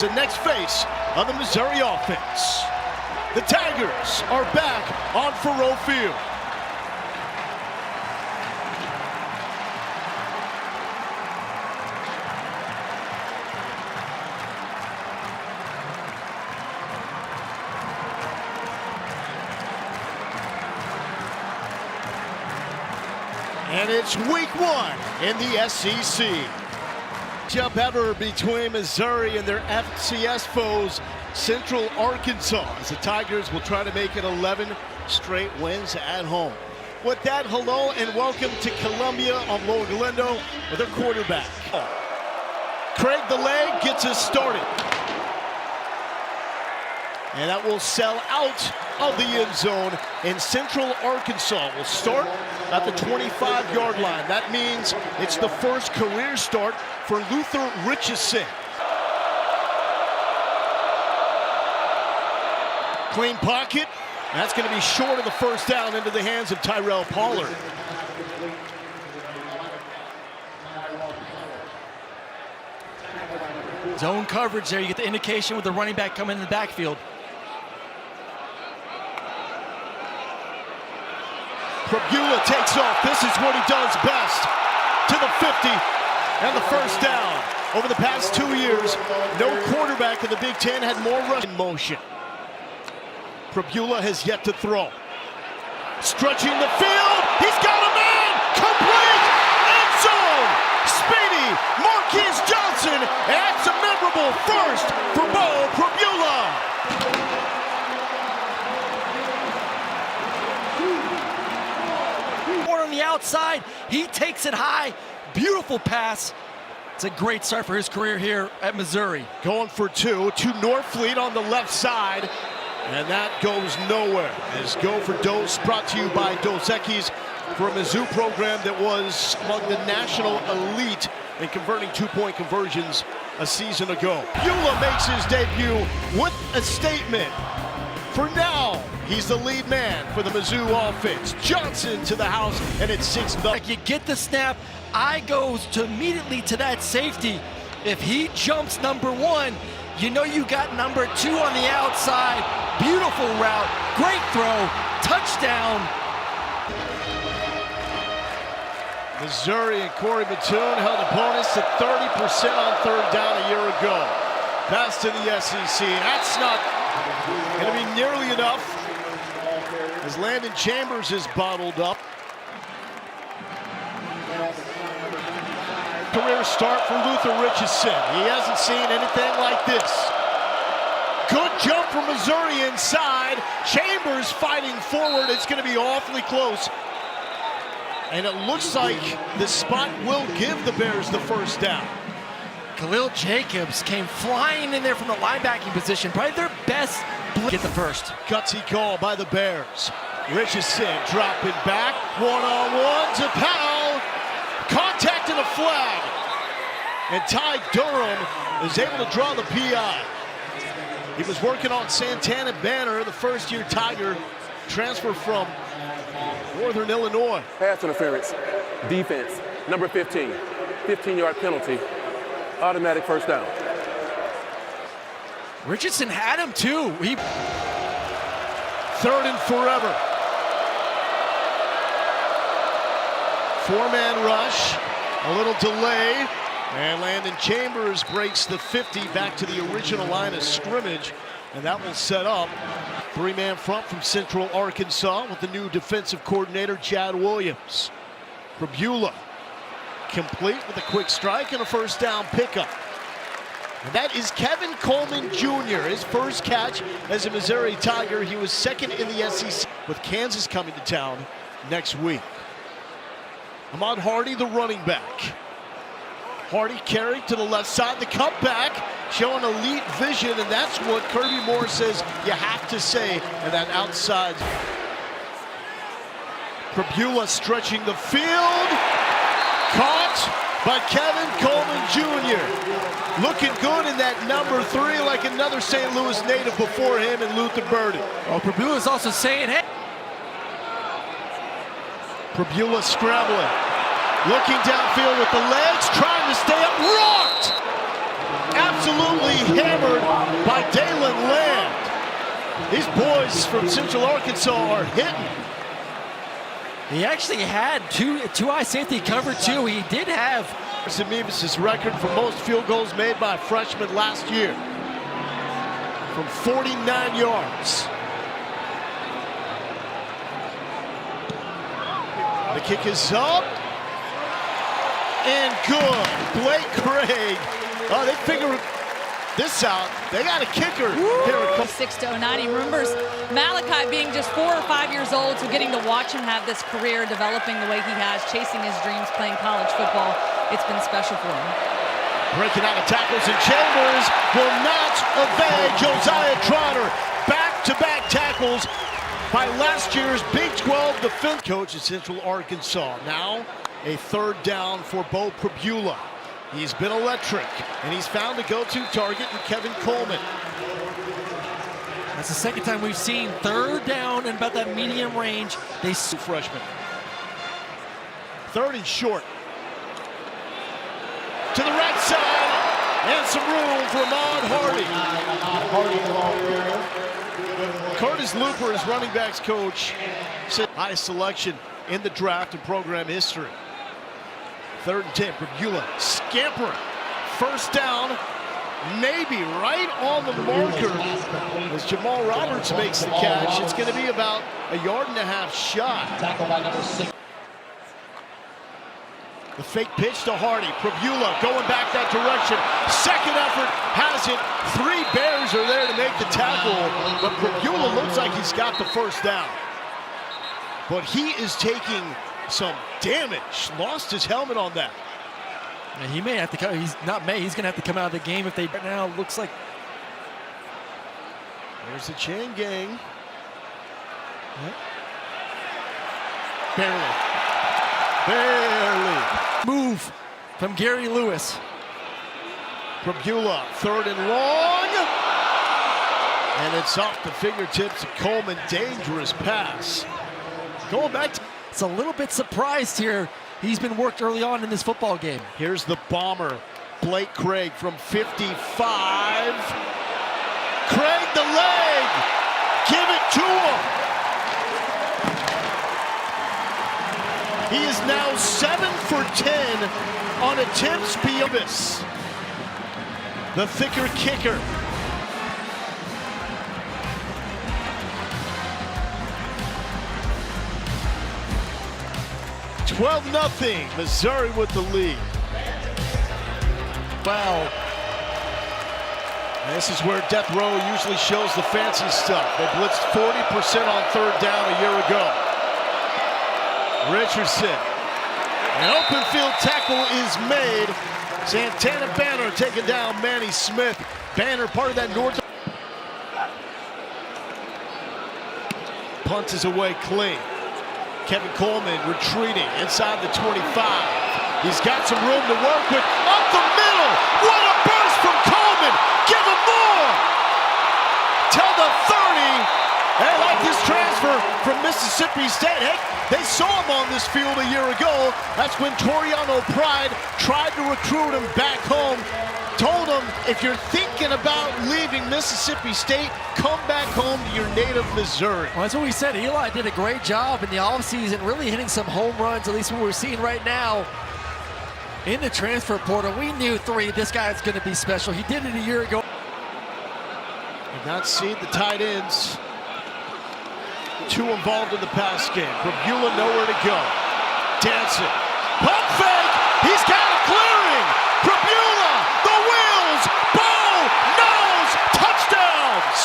The next face of the Missouri offense. The Tigers are back on Faurot Field. And it's week one in the SEC. Jump ever between Missouri and their FCS foes, Central Arkansas, as the Tigers will try to make it 11 straight wins at home. With that, hello and welcome to Columbia on Lower Glendo with our quarterback. Craig the Leg gets us started. And that will sell out of the end zone, and Central Arkansas will start at the 25-yard line. That means it's the first career start for Luther Richardson. Clean pocket. That's going to be short of the first down into the hands of Tyrell Pollard. Zone coverage there. You get the indication with the running back coming in the backfield. Prabula takes off. This is what he does best. To the 50 and the first down. Over the past 2 years, no quarterback in the Big Ten had more rushing motion. Prabula has yet to throw. Stretching the field. He's got a man. Complete. End zone. Speedy Marquise Johnson. And that's a memorable first for Bo Prabula. On the outside, he takes it high. Beautiful pass. It's a great start for his career here at Missouri. Going for two to Norfleet on the left side, and that goes nowhere. As Go for Dose, brought to you by Dos Equis, for a Mizzou program that was among the national elite in converting two-point conversions a season ago. Prabula makes his debut with a statement. For now, he's the lead man for the Mizzou offense. Johnson to the house, and it's 6-0. You get the snap, eye goes immediately to that safety. If he jumps number one, you know you got number two on the outside. Beautiful route, great throw, touchdown. Missouri and Corey Batoon held opponents to 30% on third down a year ago. Pass to the SEC. That's not going to be nearly enough, as Landon Chambers is bottled up. Career start for Luther Richardson. He hasn't seen anything like this. Good jump from Missouri inside. Chambers fighting forward. It's going to be awfully close. And it looks like the spot will give the Bears the first down. Khalil Jacobs came flying in there from the linebacking position. Probably their best blitz. Get the first. Gutsy call by the Bears. Richardson dropping back. One-on-one to Powell. Contact and a flag. And Ty Durham is able to draw the PI. He was working on Santana Banner, the first-year Tiger, transfer from Northern Illinois. Pass interference, defense, number 15, 15-yard penalty, automatic first down. Richardson had him too. Third and forever. Four-man rush, a little delay, and Landon Chambers breaks the 50 back to the original line of scrimmage, and that will set up three-man front from Central Arkansas with the new defensive coordinator, Chad Williams. Prabula complete with a quick strike and a first down pickup. And that is Kevin Coleman Jr., his first catch as a Missouri Tiger. He was second in the SEC, with Kansas coming to town next week. Ahmad Hardy, the running back. Hardy carried to the left side, the cutback, showing elite vision, and that's what Kirby Moore says you have to say in that outside. Prabula stretching the field. Caught by Kevin Coleman Jr. Looking good in that number 3, like another St. Louis native before him, and Luther Burden. Oh, Prabula is also saying, hey. Prabula scrambling. Looking downfield with the legs, trying to stay up. Rocked! Absolutely hammered by Dalen Land. These boys from Central Arkansas are hitting. He actually had two eye safety cover too. He did have Mevis' record for most field goals made by a freshman last year from 49 yards. The kick is up and good. Blake Craig. Oh, they figure this out. They got a kicker. Here it comes. 6 to 09. He remembers Malachi being just 4 or 5 years old, so getting to watch him have this career developing the way he has, chasing his dreams, playing college football. It's been special for him. Breaking out of tackles, and Chambers will not evade Josiah Trotter. Back-to-back tackles by last year's Big 12 defense coach at Central Arkansas. Now a third down for Bo Pribula. He's been electric, and he's found a go-to target in Kevin Coleman. That's the second time we've seen third down and about that medium range. They freshman. Third and short. To the right side, and some room for Ahmad Hardy. Curtis Looper is running backs coach. High selection in the draft and program history. 3rd and 10, Pribula scampering. First down, maybe right on the marker as Jamal Roberts makes the catch. It's going to be about a 1.5 yard shot. The fake pitch to Hardy. Pribula going back that direction. Second effort has it. 3 Bears are there to make the tackle, but Pribula looks like he's got the first down. But he is taking some damage. Lost his helmet on that. And he may have to come. He's going to have to come out of the game if they right now looks like. There's the chain gang. Yep. Barely. Move from Gary Lewis. Pribula, 3rd and long. And it's off the fingertips of Coleman. Dangerous pass. Going back to. It's a little bit surprised here. He's been worked early on in this football game. Here's the bomber, Blake Craig from 55. Craig the leg. Give it to him. He is now 7 for 10 on attempts beyond this. The thicker kicker. $12-0, Missouri with the lead. Wow. And this is where Death Row usually shows the fancy stuff. They blitzed 40% on 3rd down a year ago. Richardson. An open field tackle is made. Santana Banner taking down Manny Smith. Banner part of that North. Punt is away clean. Kevin Coleman retreating inside the 25. He's got some room to work with. Up the middle. What a burst from Coleman. Give him more. Tell the 30. They like this transfer from Mississippi State. Hey, they saw him on this field a year ago. That's when Toriano Pride tried to recruit him back home. Told him, if you're thinking about leaving Mississippi State, come back home to your native Missouri. Well, that's what we said. Eli did a great job in the offseason, really hitting some home runs, at least what we're seeing right now in the transfer portal. We knew this guy's going to be special. He did it a year ago. Did not see the tight ends. 2 involved in the pass game. Pribula nowhere to go. Dancing. Pump fake. He's got a clearing. Pribula. The wheels. Ball. Nose. Touchdowns.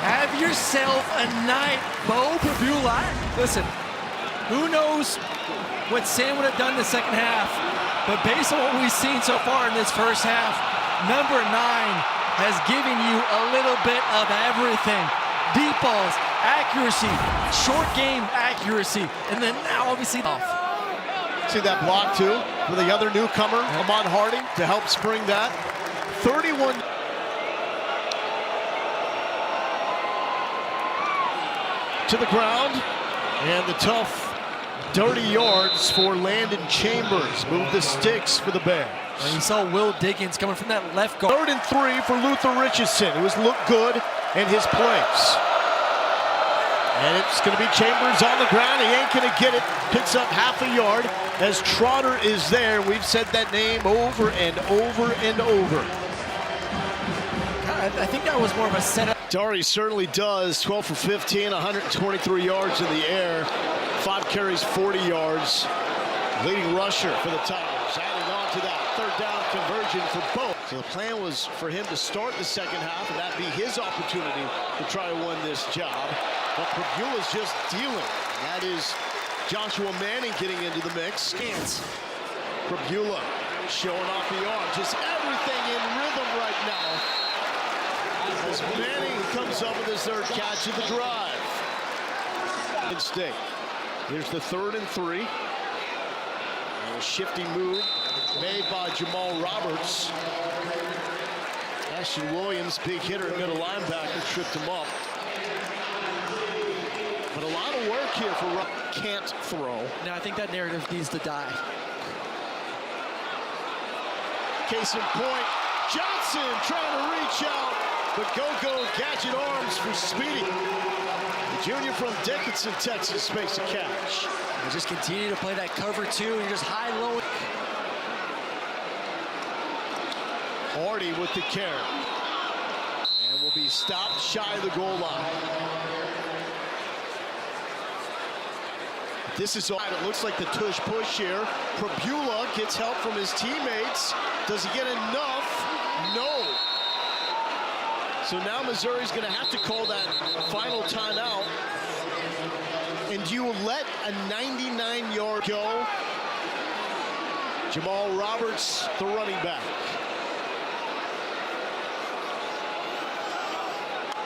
Have yourself a night, Bo Pribula. Listen, who knows what Sam would have done in the second half, but based on what we've seen so far in this first half, number 9 has given you a little bit of everything. Deep balls, accuracy, short game accuracy, and then now obviously off. See that block too for the other newcomer, Ahmad Hardy, to help spring that. 31. to the ground, and the tough, dirty yards for Landon Chambers. Move the sticks for the Bears. And you saw Will Diggins coming from that left guard. 3rd and 3 for Luther Richardson, who has looked good in his place. And it's going to be Chambers on the ground. He ain't going to get it. Picks up half a yard as Trotter is there. We've said that name over and over and over. I think that was more of a setup. Dari certainly does. 12 for 15, 123 yards in the air. 5 carries, 40 yards. Leading rusher for the Tigers. Adding on to that 3rd down conversion for both. So the plan was for him to start the second half, and that'd be his opportunity to try to win this job. But Pribula's just dealing. That is Joshua Manning getting into the mix. Pribula showing off the arm. Just everything in rhythm right now. As Manning comes up with his 3rd catch of the drive. State. Here's the 3rd and 3. A shifty move made by Jamal Roberts. Ashton Williams, big hitter, middle linebacker, tripped him up. But a lot of work here for Roberts. Can't throw. Now I think that narrative needs to die. Case in point, Johnson trying to reach out, but go gadget arms for Speedy. The junior from Dickinson, Texas, makes a catch. And just continue to play that cover 2. You're just high-low. Hardy with the carry. And will be stopped shy of the goal line. This is all. It looks like the tush push here. Pribula gets help from his teammates. Does he get enough? No. So now Missouri's going to have to call that final timeout. And do you let a 99-yard go? Jamal Roberts, the running back.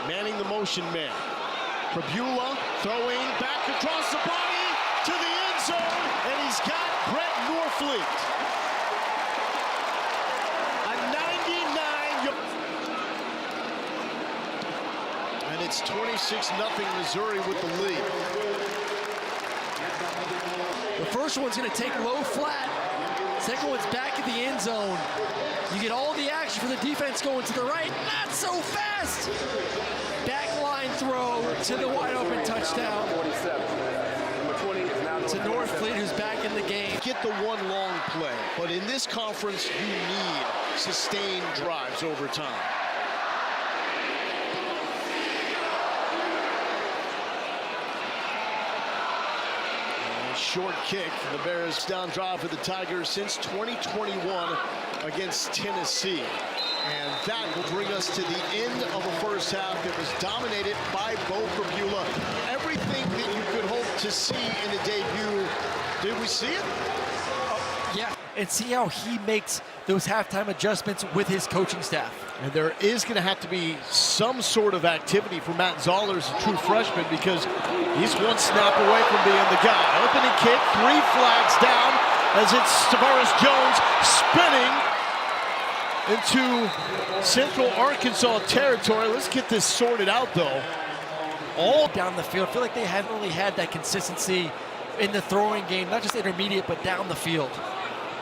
Manning the motion man. Pribula throwing back across the body to the end zone, and he's got Brett Norfleet. A 99-yard. And it's 26-0 Missouri with the lead. The first one's going to take low flat. Second one's back at the end zone. You get all the action for the defense going to the right. Not so fast. Back line throw to the wide open touchdown. 47. Number 20 is now To Norfleet, who's back in the game. Get the one long play, but in this conference, you need sustained drives over time. Short kick. The Bears down drive for the Tigers since 2021 against Tennessee. And that will bring us to the end of a first half that was dominated by Beau Pribula. Everything that you could hope to see in a debut. Did we see it? Yeah, and see how he makes those halftime adjustments with his coaching staff. And there is going to have to be some sort of activity for Matt Zoller as a true freshman, because he's one snap away from being the guy. Opening kick, 3 flags down as it's Tavares Jones spinning into Central Arkansas territory. Let's get this sorted out, though. All down the field. I feel like they haven't really had that consistency in the throwing game, not just intermediate, but down the field.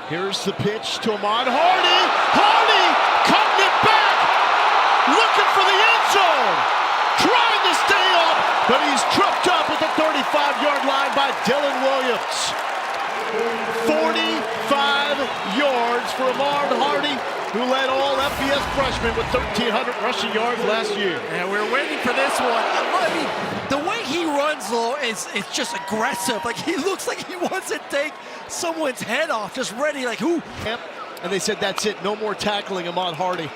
Here's the pitch to Ahmad Hardy. Hardy cutting it back, looking for the end zone, trying to stay up, but he's tripped up at the 35-yard line by Dylan Williams. 45 yards for Ahmad Hardy, who led all FBS freshmen with 1,300 rushing yards last year. And we're waiting for this one. I mean, the way he runs, though, is just aggressive. Like, he looks like he wants to take someone's head off, just ready, like, who? And they said, that's it, no more tackling Ahmad Hardy.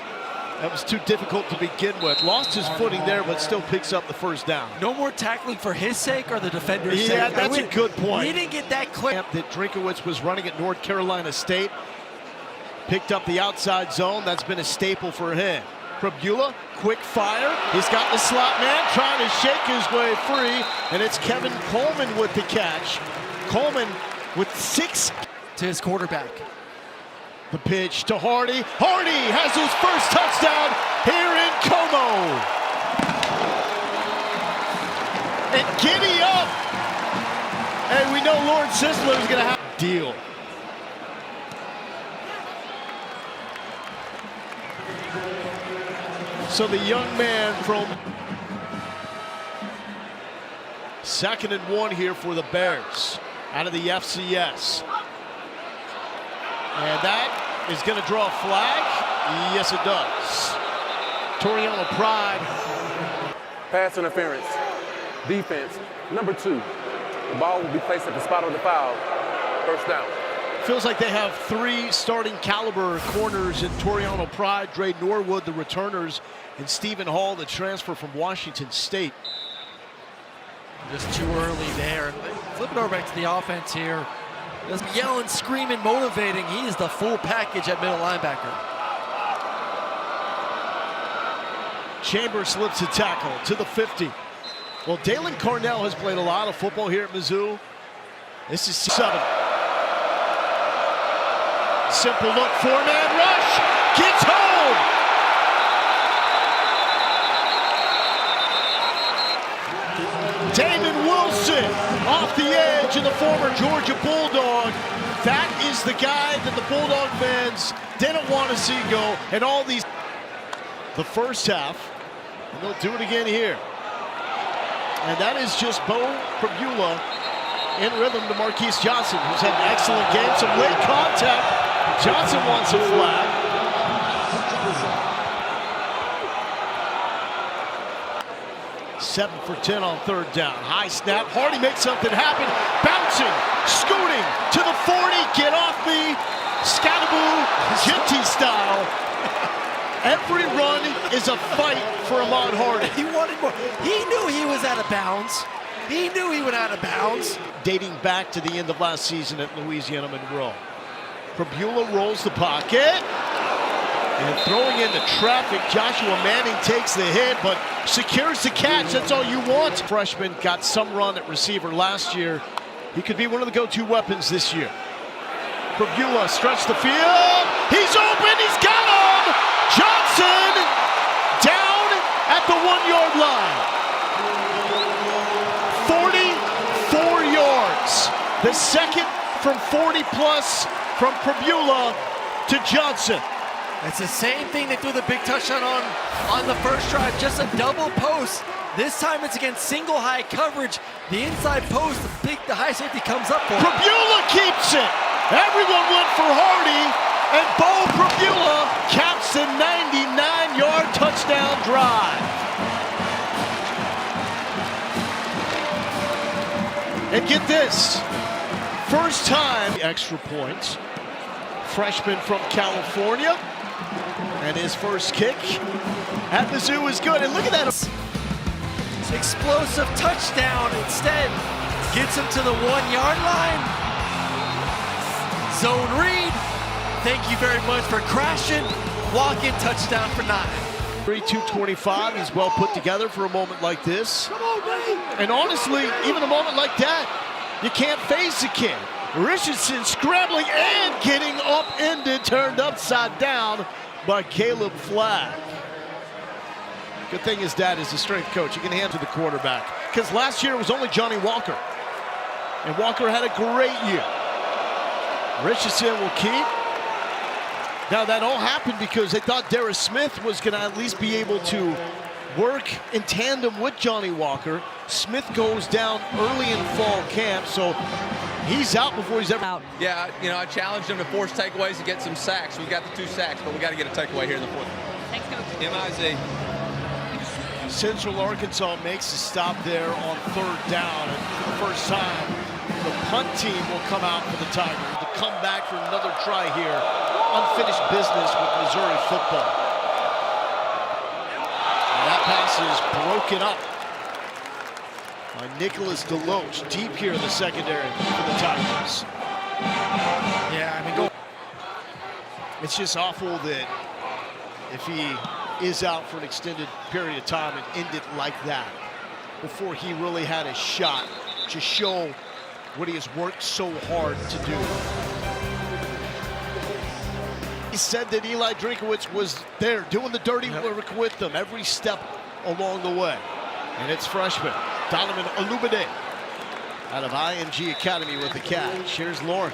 That was too difficult to begin with. Lost his footing there, but still picks up the first down. No more tackling for his sake or the defender's sake? Yeah, that's a good point. We didn't get that clear. That Drinkowitz was running at North Carolina State. Picked up the outside zone. That's been a staple for him. Pribula, quick fire. He's got the slot man trying to shake his way free, and it's Kevin Coleman with the catch. Coleman with 6 to his quarterback. The pitch to Hardy. Hardy has his first touchdown here in Como. And giddy up. And we know Lawrence Sisler is going to have a deal. So the young man from 2nd and 1 here for the Bears out of the FCS. And that is going to draw a flag. Yes, it does. Toriano Pride. Pass interference. Defense, number 2. The ball will be placed at the spot of the foul. First down. Feels like they have 3 starting caliber corners in Toriano Pride, Dre Norwood, the returners, and Stephen Hall, the transfer from Washington State. Just too early there. Flipping over back to the offense here. Just yelling, screaming, motivating. He is the full package at middle linebacker. Chambers slips a tackle to the 50. Well, Dalen Cornell has played a lot of football here at Mizzou. This is 7. Simple look, 4-man rush, gets home. Damon Wilson off the edge, and the former Georgia Bulldog. That is the guy that the Bulldog fans didn't want to see go. And all these, the first half, and they'll do it again here. And that is just Bo Pribula in rhythm to Marquise Johnson, who's had an excellent game. Some late contact. Johnson wants a flag. Seven for 10 on 3rd down. High snap. Hardy makes something happen. Bouncing, scooting to the 40. Get off me. Scattaboo, Jinty style. Every run is a fight for Ahmad Hardy. He wanted more. He knew he was out of bounds. He knew he went out of bounds. Dating back to the end of last season at Louisiana Monroe. Pribula rolls the pocket. And throwing into traffic, Joshua Manning takes the hit, but secures the catch. That's all you want. Freshman got some run at receiver last year. He could be one of the go-to weapons this year. Pribula stretched the field. He's open. He's got him. Johnson down at the 1-yard line. 44 yards. The second from 40 plus from Pribula to Johnson. It's the same thing they threw the big touchdown on the first drive, just a double post. This time it's against single high coverage. The inside post, the high safety comes up for it. Pribula keeps it. Everyone went for Hardy, and Bo Pribula caps the 99-yard touchdown drive. And get this, first time extra points. Freshman from California, and his first kick at Mizzou is good. And look at that. Explosive touchdown instead. Gets him to the 1-yard line. Zone read. Thank you very much for crashing. Walk-in touchdown for 9. 225. He's well put together for a moment like this. And honestly, even a moment like that, you can't face the kid. Richardson scrambling and getting upended, turned upside down by Caleb Flagg. Good thing his dad is a strength coach. He can hand to the quarterback. Because last year it was only Johnny Walker. And Walker had a great year. Richardson will keep. Now that all happened because they thought Darius Smith was going to at least be able to work in tandem with Johnny Walker. Smith goes down early in fall camp, so he's out before he's ever out. Yeah, you know, I challenged him to force takeaways and get some sacks. We got the 2 sacks, but we got to get a takeaway here in the 4th. Thanks, Coach. MIZ. Central Arkansas makes a stop there on 3rd down, and for the first time, the punt team will come out for the Tigers to come back for another try here. Unfinished business with Missouri football. And that pass is broken up by Nicholas Deloach, deep here in the secondary for the Tigers. Yeah, I mean, go. It's just awful that if he is out for an extended period of time and end it like that before he really had a shot to show what he has worked so hard to do. He said that Eli Drinkowitz was there doing the dirty work with them every step along the way. And it's freshman Donovan Olubade out of IMG Academy with the catch. Here's Lauren.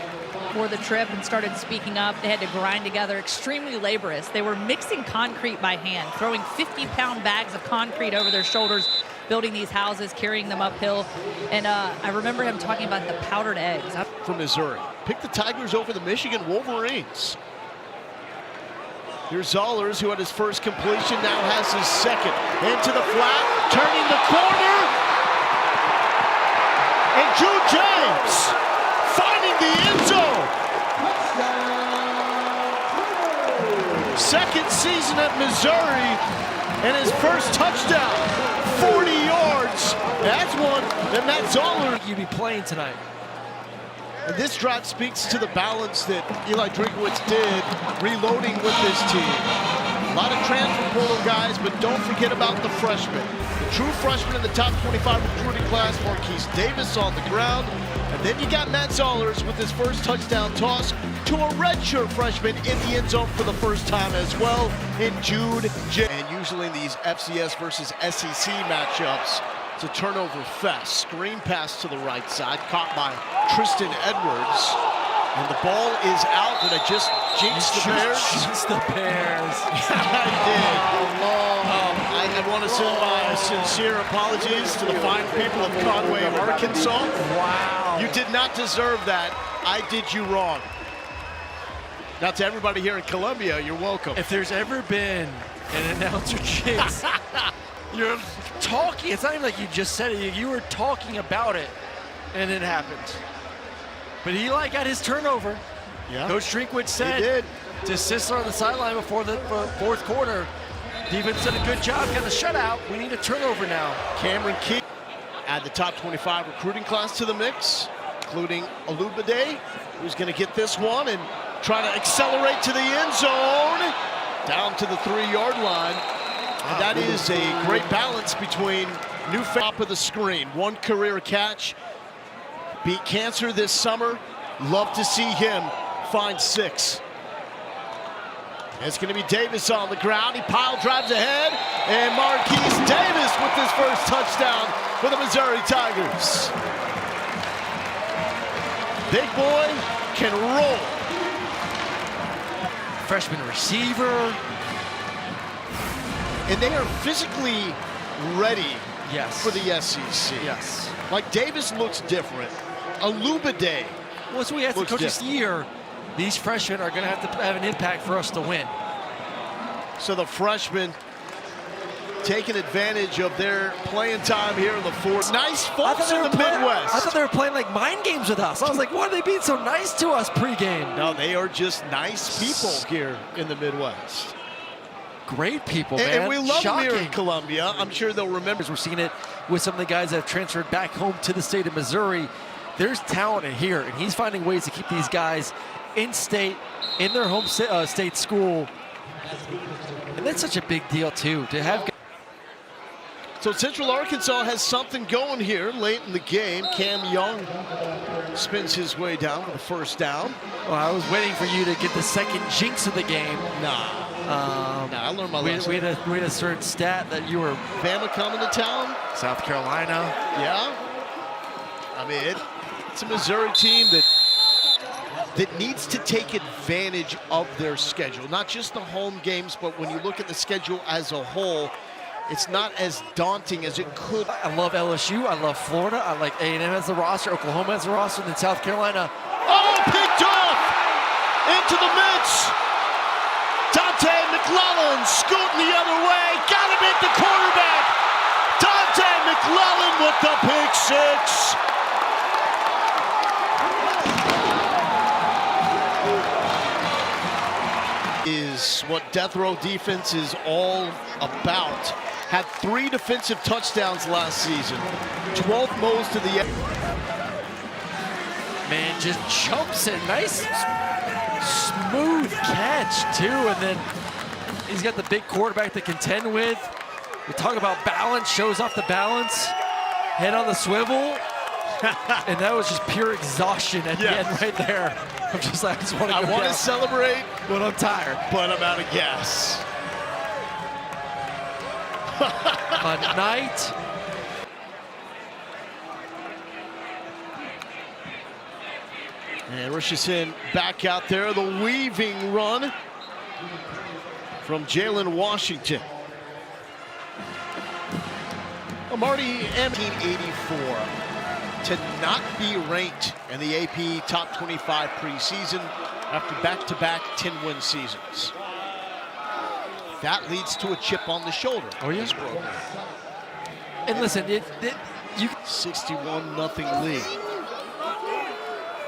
For the trip and started speaking up. They had to grind together, extremely laborious. They were mixing concrete by hand, throwing 50-pound bags of concrete over their shoulders, building these houses, carrying them uphill. And I remember him talking about the powdered eggs. From Missouri. Pick the Tigers over the Michigan Wolverines. Here's Zollers, who had his first completion, now has his second. Into the flat, turning the corner. And Jude James finding the end zone. Second season at Missouri, and his first touchdown, 40 yards. That's one that Matt Zoller. You'd be playing tonight. And this drive speaks to the balance that Eli Drinkowitz did reloading with this team. A lot of transfer portal guys, but don't forget about the freshmen. The true freshman in the top 25 recruiting class, Marquise Davis on the ground. And then you got Matt Zollers with his first touchdown toss to a redshirt freshman in the end zone for the first time as well in Jude James. And usually in these FCS versus SEC matchups, it's a turnover fest. Screen pass to the right side, caught by Tristan Edwards. And the ball is out. Did I just jinx the Bears? Jinx the Bears. I did. I want to send my sincere apologies to the fine people of Conway, Arkansas. Wow. You did not deserve that. I did you wrong. Now to everybody here in Columbia, you're welcome. If there's ever been an announcer jinx, you're talking. It's not even like you just said it. You were talking about it, and it happened. But Eli got his turnover. Yeah. Coach Drinkwitz said He did. to Sisler on the sideline before the fourth quarter. Defense did a good job, got a shutout. We need a turnover now. Cameron Key add the top 25 recruiting class to the mix, including Olubade, who's going to get this one and try to accelerate to the end zone, down to the 3-yard line. And that is a great balance between new top of the screen. One career catch, beat cancer this summer. Love to see him find 6. It's going to be Davis on the ground. He pile drives ahead, and Marquise Davis with his first touchdown for the Missouri Tigers. Big boy can roll. Freshman receiver. And they are physically ready Yes. for the SEC. Yes. Like Davis looks different. Olubade. Well, so we asked the Looks coach this different. year, these freshmen are going to have an impact for us to win. So the freshmen taking advantage of their playing time here in the fourth. Nice folks in the Midwest. I thought they were playing like mind games with us. I was like, why are they being so nice to us pregame? No, they are just nice people here in the Midwest. Great people, And, man. and we love them here in Shocking. Columbia. I'm sure they'll remember. We're seeing it with some of the guys that have transferred back home to the state of Missouri. There's talent in here, and he's finding ways to keep these guys in state, in their home state school. And that's such a big deal, too, to have. So Central Arkansas has something going here late in the game. Cam Young spins his way down for the first down. Well, I was waiting for you to get the second jinx of the game. Nah, I learned my We lesson. had a certain stat that you were Bama coming to town. South Carolina. Yeah. I mean, it's a Missouri team that needs to take advantage of their schedule. Not just the home games, but when you look at the schedule as a whole, it's not as daunting as it could. I love LSU. I love Florida. I like A&M as the roster. Oklahoma as the roster. And then South Carolina. Oh, picked off! Into the midst! Dante McClellan scooting the other way. Got him at the quarterback. Dante McClellan with the pick 6. Is what death row defense is all about. Had 3 defensive touchdowns last season. 12th most to the end. Man, just jumps it. Nice, smooth catch, too. And then he's got the big quarterback to contend with. We talk about balance, shows off the balance. Head on the swivel. And that was just pure exhaustion at the end right there. I'm just like, I just want to go I want down. to celebrate, But I'm tired. but I'm out of gas. A night And Richardson back out there. The weaving run from Jalen Washington. Marty M. 1984 to not be ranked in the AP Top 25 preseason after back-to-back 10-win seasons. That leads to a chip on the shoulder. Oh, yeah. This program. And listen, you 61-0 lead.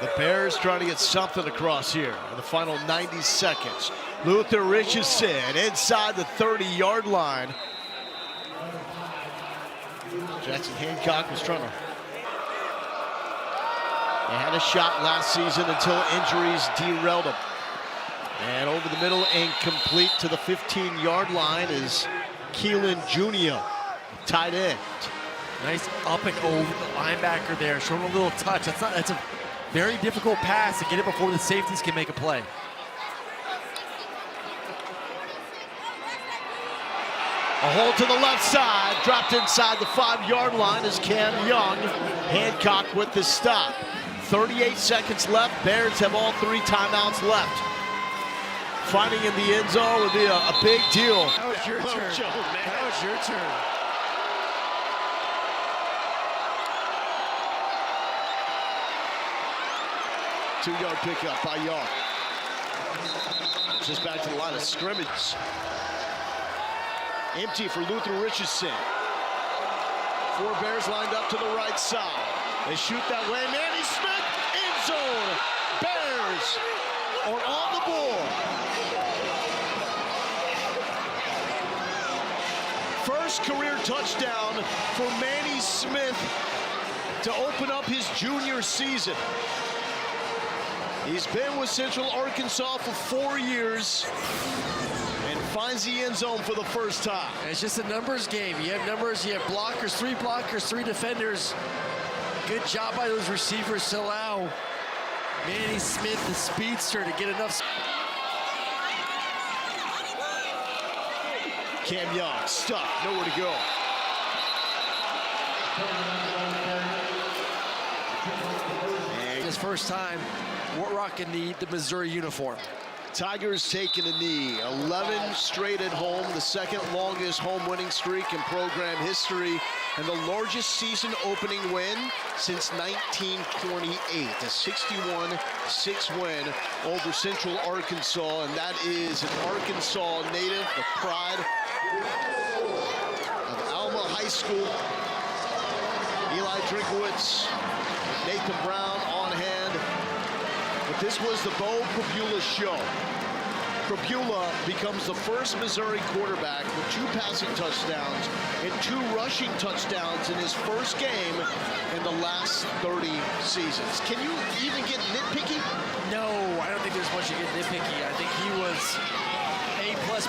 The Bears trying to get something across here in the final 90 seconds. Luther Richardson inside the 30-yard line. Jackson Hancock was trying to. They had a shot last season until injuries derailed him. And over the middle, incomplete to the 15-yard line is Keelan Jr., tight end. nice up and over the linebacker there, showing a little touch. That's a very difficult pass to get it before the safeties can make a play. A hole to the left side, dropped inside the 5-yard line is Cam Young. Hancock with the stop. 38 seconds left. Bears have all 3 timeouts left. Finding in the end zone would be a big deal. That was your turn. That was your turn. Two-yard pickup by Young. Just back to the line of scrimmage. Empty for Luther Richardson. 4 Bears lined up to the right side. They shoot that way. Manny Smith, end zone. Bears are on the board. First career touchdown for Manny Smith to open up his junior season. He's been with Central Arkansas for 4 years and finds the end zone for the first time. And it's just a numbers game. You have numbers, you have blockers, 3 blockers, 3 defenders. Good job by those receivers to allow Manny Smith, the speedster, to get enough. Cam Young stuck, nowhere to go. And his first time rocking the Missouri uniform. Tigers taking a knee. 11 straight at home, the second longest home winning streak in program history, and the largest season opening win since 1928. A 61-6 win over Central Arkansas, and that is an Arkansas native, the pride of Alma High School. Eli Drinkowitz, Nathan Brown on hand. But this was the Bo Pribula show. Pribula becomes the first Missouri quarterback with 2 passing touchdowns and 2 rushing touchdowns in his first game in the last 30 seasons. Can you even get nitpicky? No, I don't think there's much to get nitpicky. I think he was A++++.